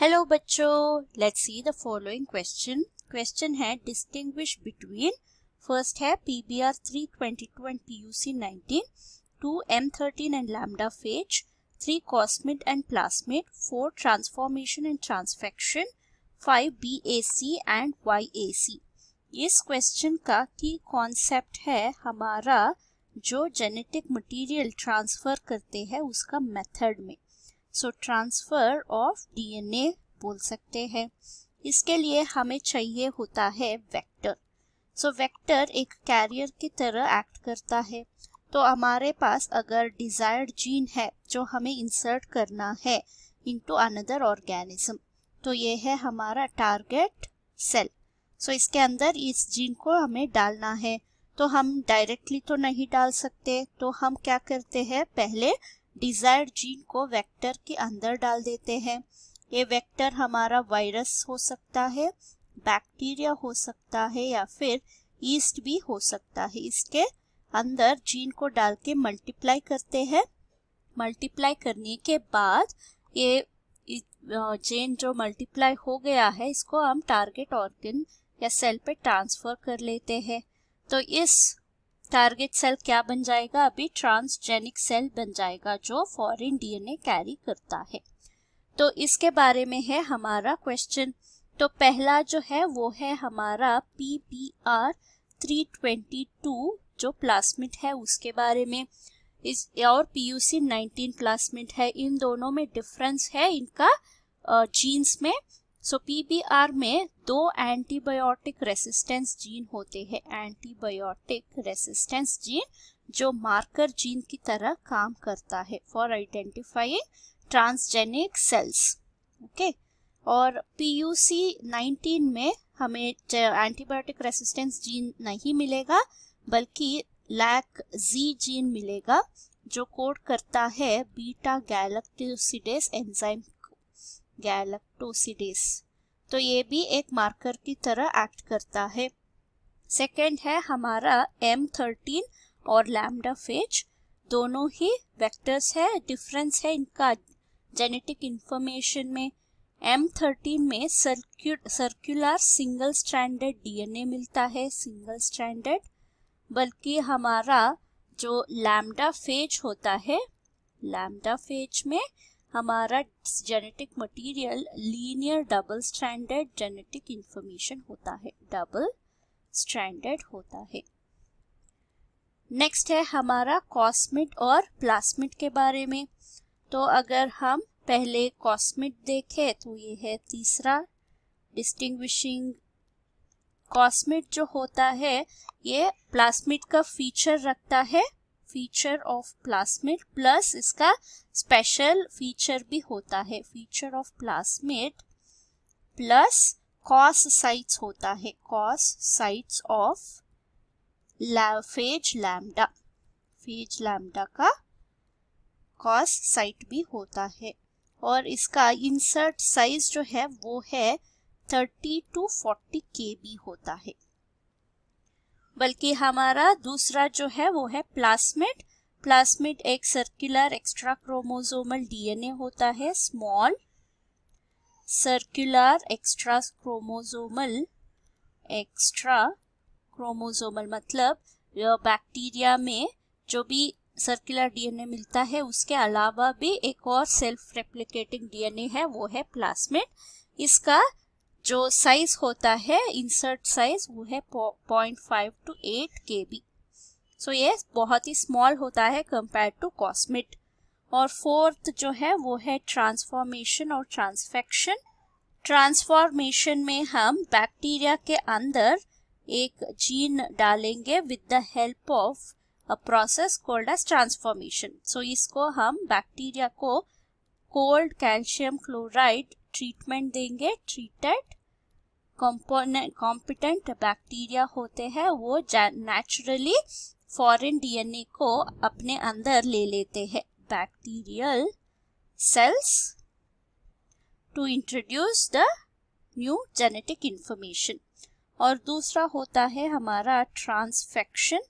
Hello बच्चों, let's see the following question. Question है distinguish between, first है PBR 322 and PUC 19, 2 M13 and lambda phase, 3 cosmid and plasmid, 4 transformation and transfection, 5 BAC and YAC। इस question का की concept है हमारा जो genetic material transfer करते हैं उसका मेथड में। सो ट्रांसफर ऑफ DNA बोल सकते हैं। इसके लिए हमें चाहिए होता है वेक्टर। सो वेक्टर एक कैरियर की तरह एक्ट करता है। तो हमारे पास अगर डिजायर्ड जीन है जो हमें इंसर्ट करना है इनटू अनदर ऑर्गेनिज्म, तो ये है हमारा टारगेट सेल। सो इसके अंदर इस जीन को हमें डालना है। तो हम डायरेक्टली तो नहीं डाल सकते, तो हम क्या करते हैं, पहले डिजायर्ड जीन को वेक्टर के अंदर डाल देते हैं। ये वेक्टर हमारा वायरस हो सकता है, बैक्टीरिया हो सकता है या फिर यीस्ट भी हो सकता है। इसके अंदर जीन को डाल के मल्टीप्लाई करते हैं। मल्टीप्लाई करने के बाद ये जीन जो मल्टीप्लाई हो गया है इसको हम टारगेट ऑर्गन या सेल पे ट्रांसफर कर लेते हैं। तो इस टारगेट सेल क्या बन जाएगा, अभी ट्रांसजेनिक सेल बन जाएगा जो फॉरेन DNA कैरी करता है। तो इसके बारे में है हमारा क्वेश्चन। तो पहला जो है वो है हमारा PBR 322 जो प्लास्मिड है उसके बारे में, इस और PUC 19 प्लास्मिड है। इन दोनों में डिफरेंस है इनका जीन्स में। सो PBR में 2 एंटीबायोटिक रेसिस्टेंस जीन होते हैं। एंटीबायोटिक रेसिस्टेंस जीन जो मार्कर जीन की तरह काम करता है for identifying transgenic cells. Okay, और PUC 19 में हमें एंटीबायोटिक रेसिस्टेंस जीन नहीं मिलेगा बल्कि लैक Z जीन मिलेगा जो कोड करता है बीटा गैलेक्टोसिडेस एंजाइम गैलेक्टोसिडेस। तो ये भी एक मार्कर की तरह एक्ट करता है। सेकेंड है हमारा M13 और लैम्डा फेज, दोनों ही वेक्टर्स है। डिफरेंस है इनका जेनेटिक इंफॉर्मेशन में। M13 में सर्कुलर सिंगल स्ट्रैंडेड DNA मिलता है, सिंगल स्ट्रैंडेड, बल्कि हमारा जो लैम्डा फेज होता है, लैम्डा फेज में हमारा genetic material linear double stranded genetic information होता है, डबल स्ट्रैंडेड होता है। नेक्स्ट है हमारा कॉस्मिड और प्लास्मिड के बारे में। तो अगर हम पहले कॉस्मिड देखें तो ये है तीसरा डिस्टिंग्विशिंग। कॉस्मिड जो होता है ये प्लास्मिड का फीचर रखता है, फीचर ऑफ प्लास्मिड प्लस इसका स्पेशल फीचर भी होता है, feature of plasmid plus cos sites होता है, cos sites of phase lambda, phase lambda का कॉस साइट भी होता है। और इसका इंसर्ट साइज जो है वो है 30 to 40 KB होता है। बल्कि हमारा दूसरा जो है वो है प्लास्मिड। प्लास्मिड एक सर्कुलर एक्स्ट्रा क्रोमोसोमल DNA होता है, स्मॉल सर्कुलर एक्स्ट्रा क्रोमोसोमल मतलब बैक्टीरिया में जो भी सर्कुलर DNA मिलता है उसके अलावा भी एक और सेल्फ रेप्लिकेटिंग DNA है, वो है प्लास्मिड। इसका जो साइज होता है इंसर्ट साइज वो है 0.5 to 8 KB। सो ये बहुत ही स्मॉल होता है कंपेयर टू कॉस्मिड। और फोर्थ जो है वो है ट्रांसफॉर्मेशन और ट्रांसफेक्शन। ट्रांसफॉर्मेशन में हम बैक्टीरिया के अंदर एक जीन डालेंगे with the help of a process called as transformation. So इसको हम बैक्टीरिया को कोल्ड कैल्शियम क्लोराइड ट्रीटमेंट देंगे। ट्रीटेड कॉम्पिटेंट बैक्टीरिया होते हैं, वो नेचुरली फॉरेन DNA को अपने अंदर ले लेते हैं, bacterial cells, to introduce the new genetic information. और दूसरा होता है हमारा ट्रांसफेक्शन।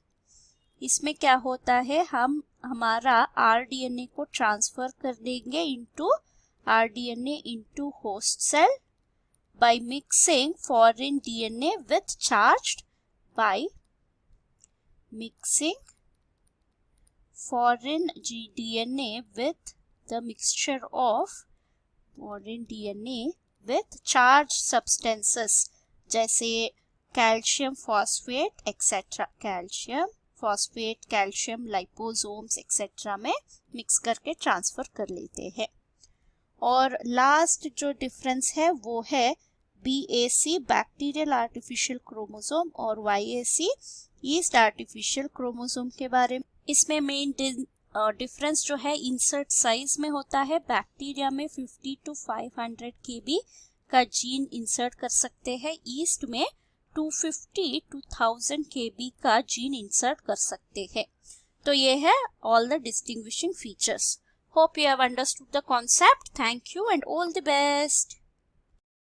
इसमें क्या होता है, हम हमारा rDNA को ट्रांसफर कर देंगे into rDNA into host cell by mixing foreign DNA with charged by mixing foreign DNA with the mixture of foreign DNA with charged substances जैसे calcium phosphate etcetera, calcium phosphate, calcium liposomes etcetera में mix करके transfer कर लेते हैं। और last जो difference है वो है BAC बैक्टीरियल आर्टिफिशियल क्रोमोसोम और YAC ईस्ट आर्टिफिशियल क्रोमोसोम के बारे में। इसमें मेन डिफरेंस जो है इंसर्ट साइज में होता है। बैक्टीरिया में 50 to 500 kb का जीन इंसर्ट कर सकते हैं, ईस्ट में 250 to 1000 kb का जीन इंसर्ट कर सकते हैं। तो ये है all the distinguishing features. Hope you have understood the concept. Thank you and all the best.